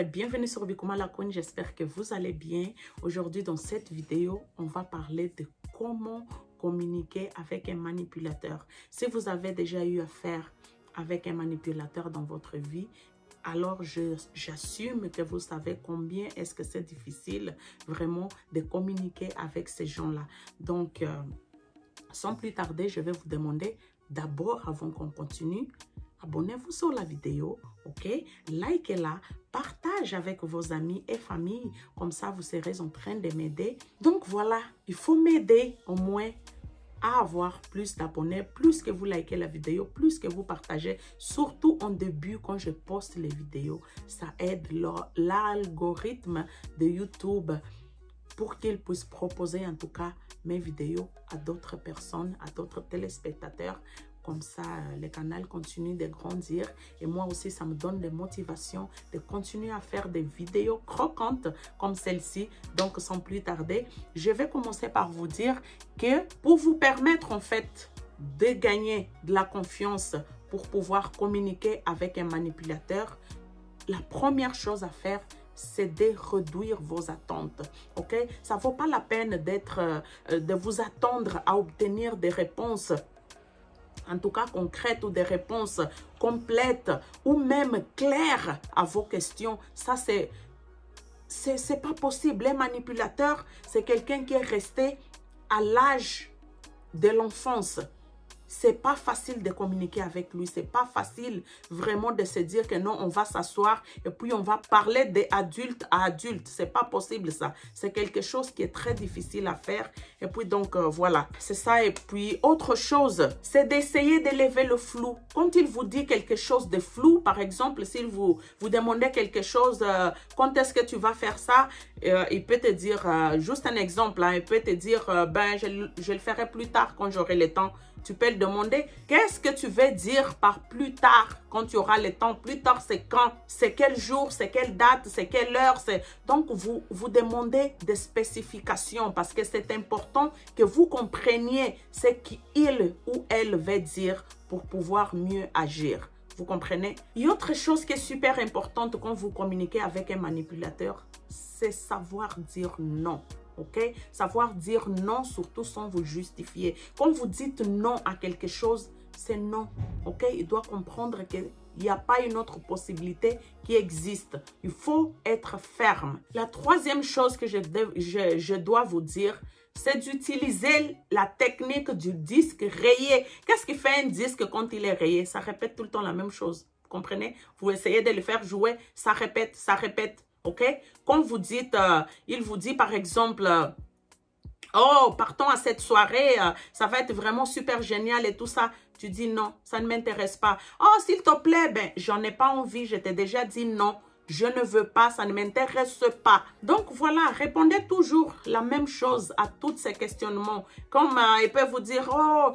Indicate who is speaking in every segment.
Speaker 1: bienvenue sur Bikuma la Queen, j'espère que vous allez bien. Aujourd'hui dans cette vidéo, on va parler de comment communiquer avec un manipulateur. Si vous avez déjà eu affaire avec un manipulateur dans votre vie, alors j'assume que vous savez combien est-ce que c'est difficile vraiment de communiquer avec ces gens-là. Donc, sans plus tarder, je vais vous demander d'abord, avant qu'on continue, abonnez-vous sur la vidéo, ok? Likez-la, partagez avec vos amis et familles, comme ça vous serez en train de m'aider. Donc voilà, il faut m'aider au moins à avoir plus d'abonnés, plus que vous likez la vidéo, plus que vous partagez, surtout en début quand je poste les vidéos. Ça aide l'algorithme de YouTube pour qu'il puisse proposer en tout cas mes vidéos à d'autres personnes, à d'autres téléspectateurs. Comme ça, le canal continue de grandir et moi aussi, ça me donne des motivations de continuer à faire des vidéos croquantes comme celle-ci. Donc, sans plus tarder, je vais commencer par vous dire que pour vous permettre en fait de gagner de la confiance pour pouvoir communiquer avec un manipulateur, la première chose à faire, c'est de réduire vos attentes, ok? Ça ne vaut pas la peine de vous attendre à obtenir des réponses en tout cas concrètes ou des réponses complètes ou même claires à vos questions. Ça, c'est pas possible. Les manipulateurs, c'est quelqu'un qui est resté à l'âge de l'enfance. C'est pas facile de communiquer avec lui. C'est pas facile vraiment de se dire que non, on va s'asseoir et puis on va parler d'adulte à adulte. C'est pas possible ça. C'est quelque chose qui est très difficile à faire. Et puis donc voilà, c'est ça. Et puis autre chose, c'est d'essayer d'élever le flou. Quand il vous dit quelque chose de flou, par exemple, s'il vous demandez quelque chose, quand est-ce que tu vas faire ça? Il peut te dire, juste un exemple, hein, il peut te dire, ben je le ferai plus tard quand j'aurai le temps. Tu peux le demander, qu'est-ce que tu veux dire par plus tard, quand tu auras le temps? Plus tard, c'est quand? C'est quel jour? C'est quelle date? C'est quelle heure? Donc, vous demandez des spécifications parce que c'est important que vous compreniez ce qu'il ou elle veut dire pour pouvoir mieux agir. Vous comprenez? Et autre chose qui est super importante quand vous communiquez avec un manipulateur, c'est savoir dire non. Ok? Savoir dire non, surtout sans vous justifier. Quand vous dites non à quelque chose, c'est non. Ok? Il doit comprendre qu'il n'y a pas une autre possibilité qui existe. Il faut être ferme. La troisième chose que je dois vous dire, c'est d'utiliser la technique du disque rayé. Qu'est-ce qui fait un disque quand il est rayé? Ça répète tout le temps la même chose. Vous comprenez? Vous essayez de le faire jouer, ça répète, ça répète. Ok? Quand vous dites, il vous dit par exemple, oh, partons à cette soirée, ça va être vraiment super génial et tout ça. Tu dis non, ça ne m'intéresse pas. Oh, s'il te plaît, ben, j'en ai pas envie, je t'ai déjà dit non. Je ne veux pas, ça ne m'intéresse pas. Donc voilà, répondez toujours la même chose à tous ces questionnements. Comme il peut vous dire, oh,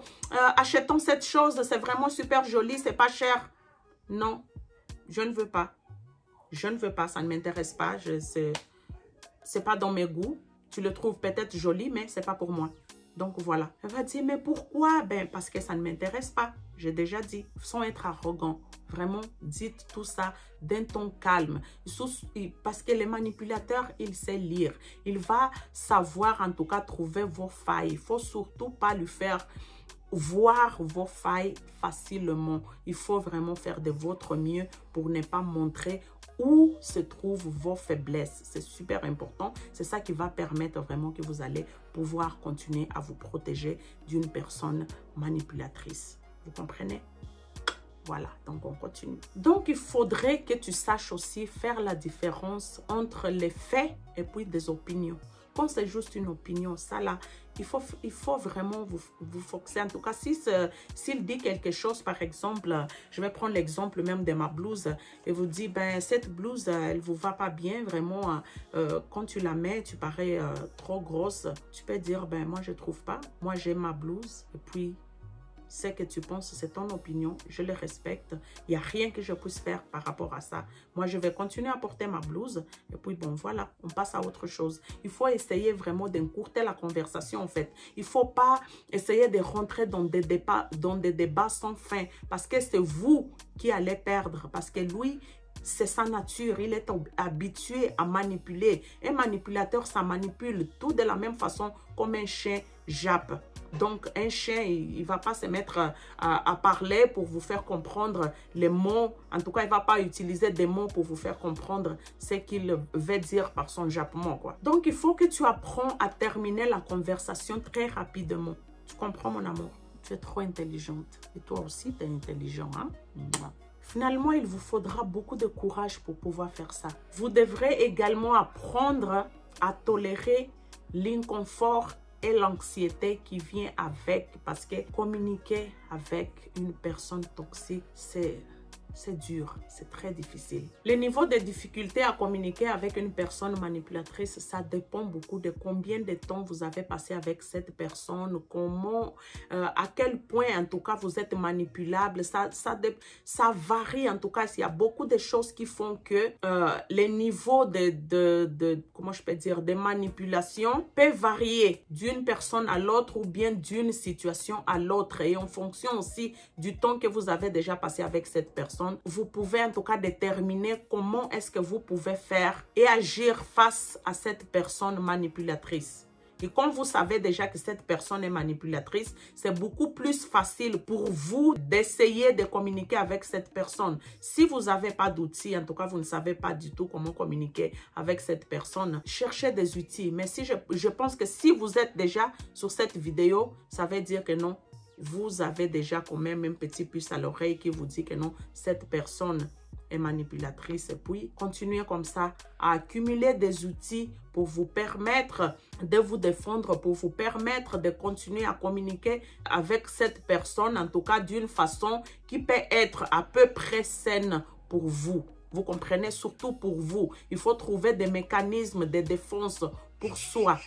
Speaker 1: achetons cette chose, c'est vraiment super joli, c'est pas cher. Non, je ne veux pas. Je ne veux pas, ça ne m'intéresse pas, c'est pas dans mes goûts. Tu le trouves peut-être joli, mais c'est pas pour moi. Donc voilà. Elle va dire, mais pourquoi? Ben, parce que ça ne m'intéresse pas. J'ai déjà dit, sans être arrogant. Vraiment, dites tout ça d'un ton calme. Parce que le manipulateur, il sait lire. Il va savoir, en tout cas, trouver vos failles. Il ne faut surtout pas lui faire voir vos failles facilement. Il faut vraiment faire de votre mieux pour ne pas montrer où se trouvent vos faiblesses. C'est super important. C'est ça qui va permettre vraiment que vous allez pouvoir continuer à vous protéger d'une personne manipulatrice. Vous comprenez? Voilà, donc on continue. Donc, il faudrait que tu saches aussi faire la différence entre les faits et puis des opinions. Quand c'est juste une opinion, ça là, il faut vraiment vous focusser. En tout cas, s'il dit quelque chose, par exemple, je vais prendre l'exemple même de ma blouse, et vous dit, ben, cette blouse, elle vous va pas bien, vraiment, quand tu la mets, tu parais trop grosse. Tu peux dire, ben, moi, je trouve pas. Moi, j'aime ma blouse, et puis, ce que tu penses, c'est ton opinion, je le respecte. Il n'y a rien que je puisse faire par rapport à ça. Moi, je vais continuer à porter ma blouse. Et puis, bon, voilà, on passe à autre chose. Il faut essayer vraiment d'encurter la conversation, en fait. Il ne faut pas essayer de rentrer dans des débats sans fin. Parce que c'est vous qui allez perdre. Parce que lui, c'est sa nature. Il est habitué à manipuler. Un manipulateur, ça manipule tout de la même façon comme un chien jappe. Donc, un chien, il ne va pas se mettre à parler pour vous faire comprendre les mots. En tout cas, il ne va pas utiliser des mots pour vous faire comprendre ce qu'il veut dire par son jappement, quoi. Donc, il faut que tu apprends à terminer la conversation très rapidement. Tu comprends, mon amour? Tu es trop intelligente. Et toi aussi, tu es intelligent, hein? Finalement, il vous faudra beaucoup de courage pour pouvoir faire ça. Vous devrez également apprendre à tolérer l'inconfort et l'anxiété qui vient avec, parce que communiquer avec une personne toxique, c'est dur, c'est très difficile. Le niveau de difficulté à communiquer avec une personne manipulatrice, ça dépend beaucoup de combien de temps vous avez passé avec cette personne, comment, à quel point en tout cas vous êtes manipulable. Ça varie en tout cas. Il y a beaucoup de choses qui font que les niveaux comment je peux dire, de manipulation peuvent varier d'une personne à l'autre ou bien d'une situation à l'autre. Et en fonction aussi du temps que vous avez déjà passé avec cette personne, vous pouvez en tout cas déterminer comment est-ce que vous pouvez faire et agir face à cette personne manipulatrice. Et comme vous savez déjà que cette personne est manipulatrice, c'est beaucoup plus facile pour vous d'essayer de communiquer avec cette personne. Si vous n'avez pas d'outils, en tout cas vous ne savez pas du tout comment communiquer avec cette personne, cherchez des outils. Mais si je pense que si vous êtes déjà sur cette vidéo, ça veut dire que non, vous avez déjà quand même un petit puce à l'oreille qui vous dit que non, cette personne est manipulatrice. Et puis, continuez comme ça à accumuler des outils pour vous permettre de vous défendre, pour vous permettre de continuer à communiquer avec cette personne, en tout cas d'une façon qui peut être à peu près saine pour vous. Vous comprenez, surtout pour vous. Il faut trouver des mécanismes de défense pour soi.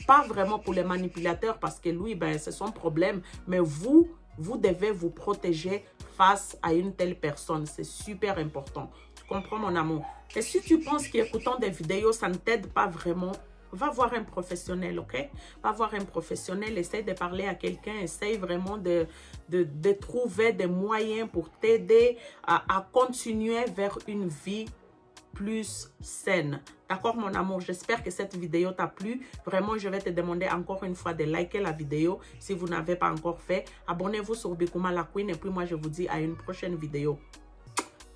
Speaker 1: Pas vraiment pour les manipulateurs parce que lui, ben, c'est son problème. Mais vous devez vous protéger face à une telle personne. C'est super important. Tu comprends, mon amour? Et si tu penses qu'écoutant des vidéos, ça ne t'aide pas vraiment, va voir un professionnel, ok? Va voir un professionnel, essaye de parler à quelqu'un, essaye vraiment de trouver des moyens pour t'aider à continuer vers une vie plus saine. D'accord, mon amour? J'espère que cette vidéo t'a plu. Vraiment, je vais te demander encore une fois de liker la vidéo si vous n'avez pas encore fait. Abonnez-vous sur Bikouma la Queen et puis moi, je vous dis à une prochaine vidéo.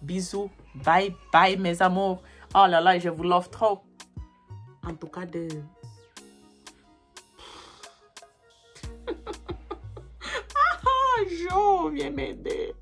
Speaker 1: Bisous. Bye, bye, mes amours. Oh là là, je vous love trop. En tout cas, Jo, viens m'aider.